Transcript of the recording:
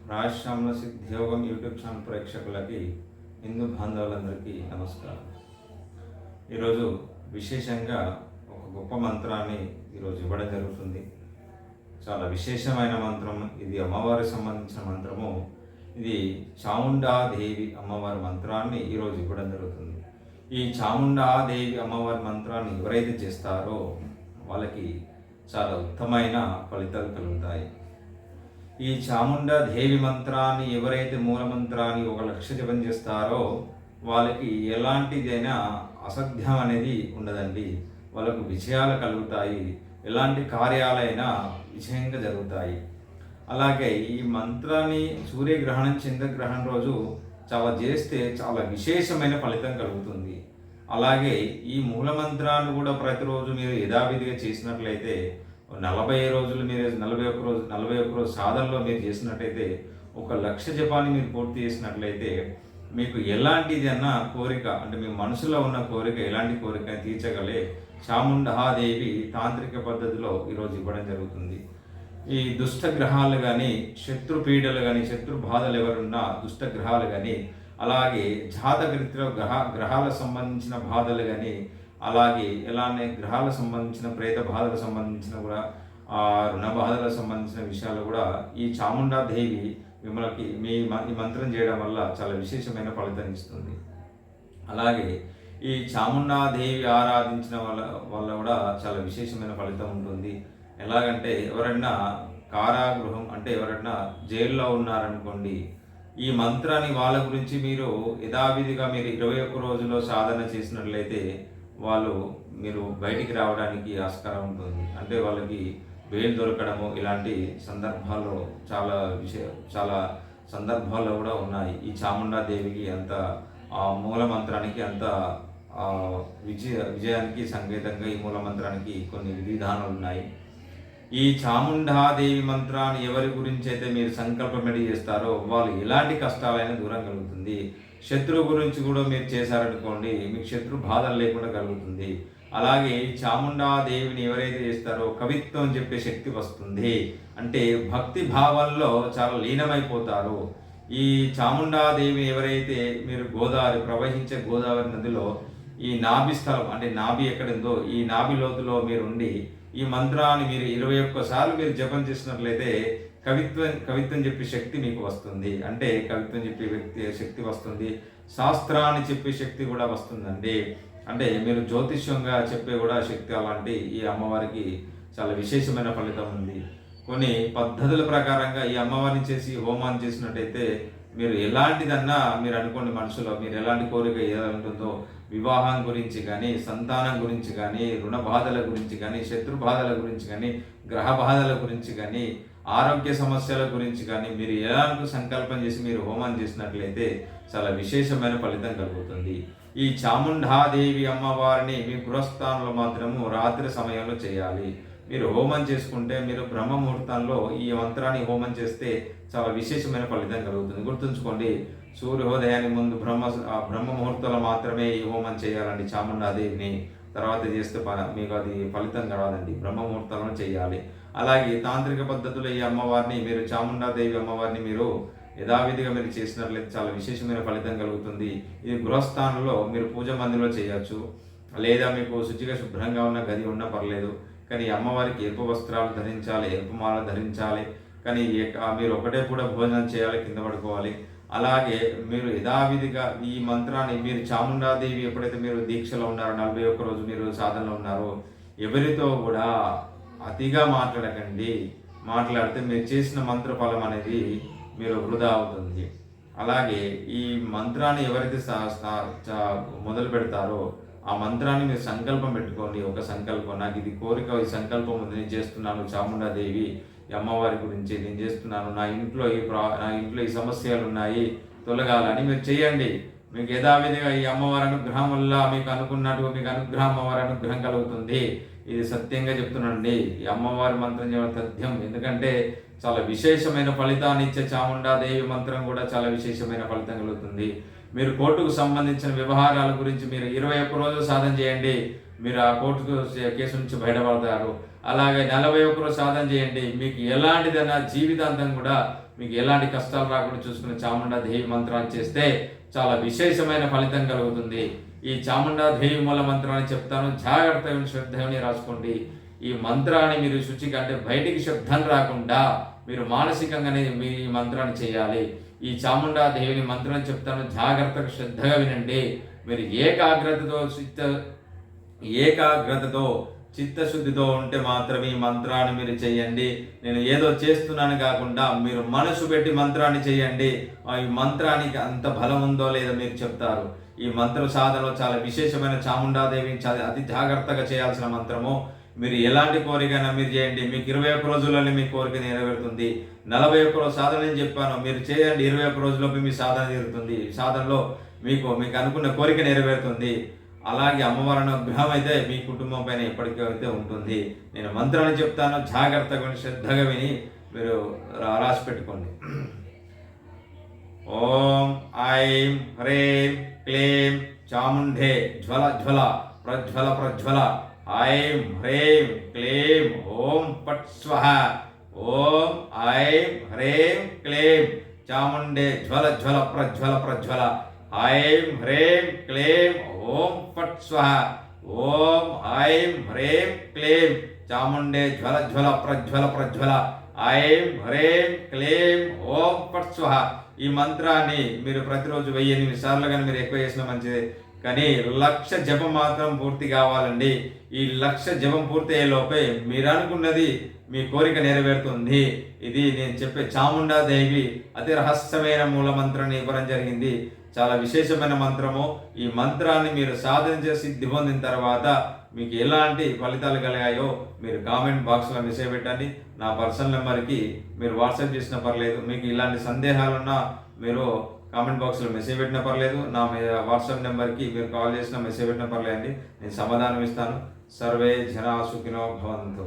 Rajashyamala సిద్ధియోగం YouTube channel ప్రేక్షకులకి, హిందూ బాంధవులందరికీ నమస్కారం. ఈరోజు విశేషంగా ఒక గొప్ప మంత్రాన్ని ఈరోజు ఇవ్వడం జరుగుతుంది. చాలా విశేషమైన మంత్రం ఇది. అమ్మవారికి సంబంధించిన మంత్రము. ఇది చాముండాదేవి అమ్మవారి మంత్రాన్ని ఈరోజు ఇవ్వడం జరుగుతుంది. ఈ చాముండాదేవి అమ్మవారి మంత్రాన్ని ఎవరైతే చేస్తారో వాళ్ళకి చాలా ఉత్తమమైన ఫలితాలు కలుగుతాయి. ఈ చాముండాదేవి మంత్రాన్ని ఎవరైతే మూల మంత్రాన్ని 1,00,000 జపం చేస్తారో వాళ్ళకి ఎలాంటిదైనా అసాధ్యం అనేది ఉండదండి. వాళ్ళకు విజయాలు కలుగుతాయి. ఎలాంటి కార్యాలైనా విజయంగా జరుగుతాయి. అలాగే ఈ మంత్రాన్ని సూర్యగ్రహణం చంద్రగ్రహణం రోజు చాలా చేస్తే చాలా విశేషమైన ఫలితం కలుగుతుంది. అలాగే ఈ మూల మంత్రాన్ని కూడా ప్రతిరోజు మీరు యథావిధిగా చేసినట్లయితే 40 రోజులు మీరు 41 రోజు సాధనలో మీరు చేసినట్టయితే 1,00,000 జపాన్ని మీరు పూర్తి చేసినట్లయితే మీకు ఎలాంటిది అన్న కోరిక, అంటే మీ మనసులో ఉన్న కోరిక, ఎలాంటి కోరిక తీర్చగలే చాముండాదేవి తాంత్రిక పద్ధతిలో ఈరోజు ఇవ్వడం జరుగుతుంది. ఈ దుష్ట గ్రహాలు కానీ, శత్రు పీడలు కానీ, శత్రు బాధలు ఎవరున్నా దుష్ట గ్రహాలు కానీ, అలాగే జాతకరీత్యా గ్రహాలకు సంబంధించిన బాధలు కానీ, అలాగే ఎలానే గ్రహాలకు సంబంధించిన ప్రేత బాధలకు సంబంధించిన కూడా రుణ బాధలకు సంబంధించిన విషయాలు కూడా ఈ చాముండాదేవి మిమ్మల్ని ఈ మంత్రం చేయడం వల్ల చాలా విశేషమైన ఫలితం ఇస్తుంది. అలాగే ఈ చాముండాదేవి ఆరాధించిన వల్ల కూడా చాలా విశేషమైన ఫలితం ఉంటుంది. ఎలాగంటే ఎవరైనా కారాగృహం, అంటే ఎవరైనా జైల్లో ఉన్నారనుకోండి, ఈ మంత్రాన్ని వాళ్ళ గురించి మీరు యథావిధిగా మీరు 21 రోజుల్లో సాధన చేసినట్లయితే మీరు బయటికి రావడానికి ఆస్కారం ఉంటుంది. అంటే వాళ్ళకి బెయిల్ దొరకడము, ఇలాంటి సందర్భాల్లో చాలా సందర్భాల్లో కూడా ఉన్నాయి. ఈ చాముండాదేవికి అంత మూల మంత్రానికి అంత విజయానికి సంకేతంగా ఈ మూల మంత్రానికి కొన్ని విధానాలు ఉన్నాయి. ఈ చాముండాదేవి మంత్రాన్ని ఎవరి గురించి అయితే మీరు సంకల్పం చేస్తారో వాళ్ళు ఎలాంటి కష్టాలైనా దూరం కలుగుతుంది. శత్రువు గురించి కూడా మీరు చేశారనుకోండి, మీకు శత్రు బాధలు లేకుండా కలుగుతుంది. అలాగే చాముండాదేవిని ఎవరైతే చేస్తారో కవిత్వం చెప్పే శక్తి వస్తుంది. అంటే భక్తి భావంలో చాలా లీనమైపోతారు. ఈ చాముండాదేవిని ఎవరైతే మీరు ప్రవహించే గోదావరి నదిలో ఈ నాభి స్థలం, అంటే నాభి ఎక్కడుందో ఈ నాభి లోతులో మీరు ఉండి ఈ మంత్రాన్ని మీరు 21 సార్లు మీరు జపం చేసినట్లయితే కవిత్వం చెప్పే శక్తి మీకు వస్తుంది. అంటే కవిత్వం చెప్పే శక్తి వస్తుంది. శాస్త్రాన్ని చెప్పే శక్తి కూడా వస్తుందండి. అంటే మీరు జ్యోతిష్యంగా చెప్పే కూడా శక్తి, అలాంటి ఈ అమ్మవారికి చాలా విశేషమైన ఫలితం ఉంది. కొన్ని పద్ధతుల ప్రకారంగా ఈ అమ్మవారిని చేసి హోమాన్ని చేసినట్టయితే మీరు ఎలాంటిదన్నా మీరు అనుకోండి, మనసులో మీరు ఎలాంటి కోరిక ఏదంటుందో, వివాహం గురించి కానీ, సంతానం గురించి కానీ, రుణ బాధల గురించి కానీ, శత్రు బాధల గురించి కానీ, గ్రహ బాధల గురించి కానీ, ఆరోగ్య సమస్యల గురించి కానీ మీరు ఎలాంటి సంకల్పం చేసి మీరు హోమం చేసినట్లయితే చాలా విశేషమైన ఫలితం కలుగుతుంది. ఈ చాముండాదేవి అమ్మవారిని మీ గృహస్థానంలో మాత్రము రాత్రి సమయంలో చేయాలి. మీరు హోమం చేసుకుంటే మీరు బ్రహ్మ ముహూర్తంలో ఈ మంత్రాన్ని హోమం చేస్తే చాలా విశేషమైన ఫలితం కలుగుతుంది. గుర్తుంచుకోండి, సూర్యోదయానికి ముందు బ్రహ్మ ముహూర్తంలో మాత్రమే ఈ హోమం చేయాలండి చాముండాదేవిని. తర్వాత చేస్తే మీకు అది ఫలితం కావాలండి, బ్రహ్మ ముహూర్తంలో చేయాలి. అలాగే తాంత్రిక పద్ధతులు ఈ అమ్మవారిని మీరు చాముండాదేవి అమ్మవారిని మీరు యథావిధిగా మీరు చేసినట్లయితే చాలా విశేషమైన ఫలితం కలుగుతుంది. ఇది గృహస్థానంలో మీరు పూజ మందిలో చేయొచ్చు, లేదా మీకు శుచిగా శుభ్రంగా ఉన్న గది ఉన్నా పర్లేదు. కానీ అమ్మవారికి ఎరుపు వస్త్రాలు ధరించాలి, ఎరుపు మాల ధరించాలి. కానీ మీరు ఒకటే కూడా భోజనం చేయాలి, కింద పడుకోవాలి. అలాగే మీరు యథావిధిగా ఈ మంత్రాన్ని మీరు చాముండాదేవి ఎప్పుడైతే మీరు దీక్షలో ఉన్నారో 41 రోజు మీరు సాధనలో ఉన్నారో ఎవరితో కూడా అతిగా మాట్లాడకండి. మాట్లాడితే మీరు చేసిన మంత్ర ఫలం అనేది మీరు వృధా అవుతుంది. అలాగే ఈ మంత్రాన్ని ఎవరైతే మొదలు పెడతారో ఆ మంత్రాన్ని మీరు సంకల్పం పెట్టుకోండి. ఒక సంకల్పం, నాకు ఇది కోరిక, ఈ సంకల్పం ఉంది, నేను చేస్తున్నాను చాముండాదేవి అమ్మవారి గురించి నేను చేస్తున్నాను, నా ఇంట్లో ఈ సమస్యలు ఉన్నాయి తొలగాలని మీరు చేయండి. మీకు యథావిధిగా ఈ అమ్మవారి అనుగ్రహం వల్ల మీకు అనుగ్రహం అమ్మవారి అనుగ్రహం కలుగుతుంది. ఇది సత్యంగా చెప్తున్నానండి. ఈ అమ్మవారి మంత్రం చేయడం తథ్యం. ఎందుకంటే చాలా విశేషమైన ఫలితాన్ని ఇచ్చే చాముండాదేవి మంత్రం కూడా చాలా విశేషమైన ఫలితం కలుగుతుంది. మీరు కోర్టుకు సంబంధించిన వ్యవహారాల గురించి మీరు 21 రోజులు సాధన చేయండి, మీరు ఆ కోర్టు కేసు నుంచి బయటపడతారు. అలాగే 41 రోజు సాధన చేయండి, మీకు ఎలాంటిదైనా జీవితాంతం కూడా మీకు ఎలాంటి కష్టాలు రాకుండా చూసుకునే చాముండా దేవి మంత్రాన్ని చేస్తే చాలా విశేషమైన ఫలితం కలుగుతుంది. ఈ చాముండా దేవి మూల మంత్రాన్ని చెప్తాను, జాగ్రత్తగా శ్రద్ధని రాసుకోండి. ఈ మంత్రాన్ని మీరు శుచిగా అంటే బయటికి శబ్దం రాకుండా మీరు మానసికంగానే మీ ఈ మంత్రాన్ని చేయాలి. ఈ చాముండా దేవిని మంత్రాన్ని చెప్తాను, జాగ్రత్తగా శ్రద్ధగా వినండి. మీరు ఏకాగ్రతతో చిత్తశుద్ధితో ఉంటే మాత్రమే ఈ మంత్రాన్ని మీరు చేయండి. నేను ఏదో చేస్తున్నాను కాకుండా మీరు మనసు పెట్టి మంత్రాన్ని చేయండి. ఈ మంత్రానికి అంత బలం ఉందో లేదో మీరు చెప్తారు. ఈ మంత్ర సాధనలో చాలా విశేషమైన చాముండాదేవిని అతి జాగ్రత్తగా చేయాల్సిన మంత్రము. మీరు ఎలాంటి కోరికైనా మీరు చేయండి, మీకు 21 రోజుల్లోనే మీ కోరిక నెరవేరుతుంది. 41 రోజు సాధన నేను చెప్పాను, మీరు చేయండి, 21 రోజుల్లోపు మీ సాధన తీరుతుంది. సాధనలో మీకు అనుకున్న కోరిక నెరవేరుతుంది. అలాగే అమ్మవారి అనుగ్రహం అయితే మీ కుటుంబం పైన ఎప్పటికైతే ఉంటుంది. నేను మంత్రాన్ని చెప్తాను, జాగ్రత్తగా శ్రద్ధగా విని మీరు రాసి పెట్టుకోండి. ఓం ఐం హ్రీం క్లీం చాముండే జ్వల జ్వల ప్రజ్వల ప్రజ్వల ఐం హ్రీం క్లీం ఓం పట్ స్వహ. ఓం ఐం హ్రీం క్లీం చాముండే జ్వల జ్వల ప్రజ్వల ప్రజ్వల ఐం హ్రీం క్లీం ఓం పట్ స్వహ. ఓం ఐం హ్రీం క్లీం చాముండే జ్వల జ్వల ప్రజ్వల ప్రజ్వల ఐం హ్రీం క్లీం ఓం పట్ స్వహ. ఈ మంత్రాన్ని మీరు ప్రతిరోజు 1008 సార్లు కానీ మీరు ఎక్కువ చేసినా మంచిది. కానీ 1,00,000 జపం మాత్రం పూర్తి కావాలండి. ఈ 1,00,000 జపం పూర్తి అయ్యే లోపే మీరు అనుకున్నది మీ కోరిక నెరవేరుతుంది. ఇది నేను చెప్పే చాముండాదేవి అతి రహస్యమైన మూల మంత్రాన్ని ఇవ్వడం జరిగింది. చాలా విశేషమైన మంత్రము. ఈ మంత్రాన్ని మీరు సాధన చేసి సిద్ధి పొందిన తర్వాత మీకు ఎలాంటి ఫలితాలు కలిగాయో మీరు కామెంట్ బాక్స్లో మెసేజ్ పెట్టండి. నా పర్సనల్ నెంబర్కి మీరు వాట్సాప్ చేసినా పర్లేదు. మీకు ఇలాంటి సందేహాలున్నా మీరు కామెంట్ బాక్స్లో మెసేజ్ పెట్టినా పర్లేదు. నా వాట్సాప్ నెంబర్కి మీరు కాల్ చేసినా మెసేజ్ పెట్టినా పర్లేదండి, నేను సమాధానం ఇస్తాను. సర్వే జనా సుఖినో భవంతు.